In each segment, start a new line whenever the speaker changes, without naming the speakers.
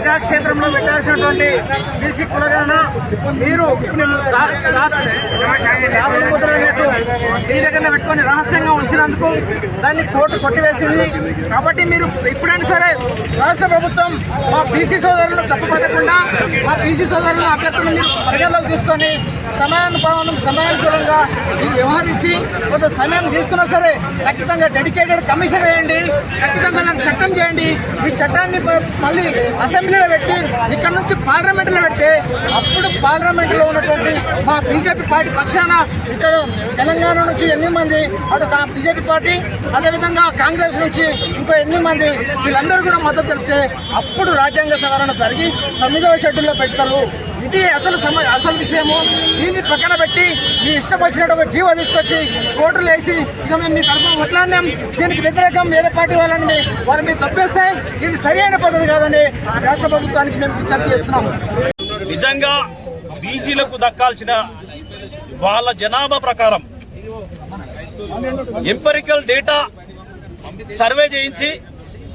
ప్రజాక్షేత్రంలో పెట్టాల్సినటువంటి బీసీ కులగణన మీరు దారుణమూతులన్నట్టు మీ దగ్గర పెట్టుకొని రహస్యంగా ఉంచినందుకు దాన్ని కోర్టు కొట్టివేసింది. కాబట్టి మీరు ఇప్పుడైనా సరే రాష్ట్ర ప్రభుత్వం మా బీసీ సోదరులను తప్పుపట్టకుండా మా బీసీ సోదరుల అభ్యర్థులను మీరు పరిగణలోకి తీసుకొని సమయానుకూలంగా మీకు వ్యవహరించి కొంత సమయం తీసుకున్నా సరే ఖచ్చితంగా డెడికేటెడ్ కమిషన్ వేయండి, ఖచ్చితంగా నాకు చట్టం చేయండి. ఈ చట్టాన్ని మళ్ళీ అసెంబ్లీలో పెట్టి ఇక్కడ నుంచి పార్లమెంట్లో పెడితే అప్పుడు పార్లమెంట్లో ఉన్నటువంటి మా బీజేపీ పార్టీ పక్షాన ఇక్కడ తెలంగాణ నుంచి 8 మంది, అటు బీజేపీ పార్టీ అదేవిధంగా కాంగ్రెస్ నుంచి ఇంకో 8 మంది వీళ్ళందరూ కూడా మద్దతు తెలిపితే అప్పుడు రాజ్యాంగ సవరణ జరిగి 9వ షెడ్యూల్లో పెడతారు. ఇది అసలు విషయము. దీన్ని పక్కన పెట్టి మీ ఇష్టం వచ్చినట్టు ఒక జీవో తీసుకొచ్చి కోర్టులు వేసి ఇక మేము మీ తరఫున కొట్లాడినాం, దీనికి వ్యతిరేకం వేరే పార్టీ వాళ్ళని మీరు తప్పేస్తే ఇది సరైన పద్ధతి కాదని రాష్ట్ర ప్రభుత్వానికి మేము విజ్ఞప్తి చేస్తున్నాము.
నిజంగా బీసీలకు దక్కాల్సిన వాళ్ళ జనాభా ప్రకారం ఎంపెరికల్ డేటా సర్వే చేయించి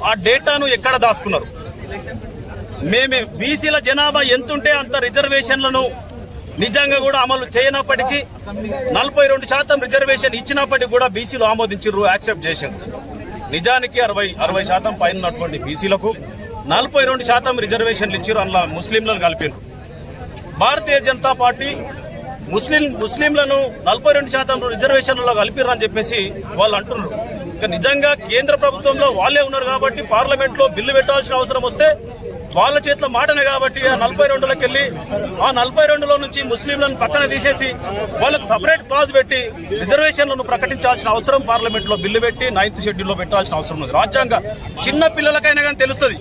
ఆ డేటాను ఎక్కడ దాచుకున్నారు? మేము బీసీల జనాభా ఎంతుంటే అంత రిజర్వేషన్లను నిజంగా కూడా అమలు చేయనప్పటికీ 42% రిజర్వేషన్ ఇచ్చినప్పటికీ కూడా బీసీలు ఆమోదించారు, యాక్సెప్ట్ చేశారు. నిజానికి 60% పైన ఉన్నటువంటి బీసీలకు 42% రిజర్వేషన్లు ఇచ్చారు, అందులో ముస్లింలను కలిపారు. భారతీయ జనతా పార్టీ ముస్లింలను 42% రిజర్వేషన్లలో కలిపిర్రు అని చెప్పేసి వాళ్ళు అంటున్నారు. ఇక నిజంగా కేంద్ర ప్రభుత్వంలో వాళ్ళే ఉన్నారు కాబట్టి పార్లమెంట్ లో బిల్లు పెట్టాల్సిన అవసరం వస్తే వాళ్ళ చేతిలో మాటనే కాబట్టి ఆ 42లోకి వెళ్ళి ఆ 42లో నుంచి ముస్లింలను పక్కన తీసేసి వాళ్ళకు సపరేట్ క్లాజ్ పెట్టి రిజర్వేషన్లను ప్రకటించాల్సిన అవసరం పార్లమెంట్ లో బిల్లు పెట్టి 9th షెడ్యూల్లో పెట్టాల్సిన అవసరం ఉంది. రాజ్యాంగ చిన్న పిల్లలకైనా కానీ తెలుస్తుంది.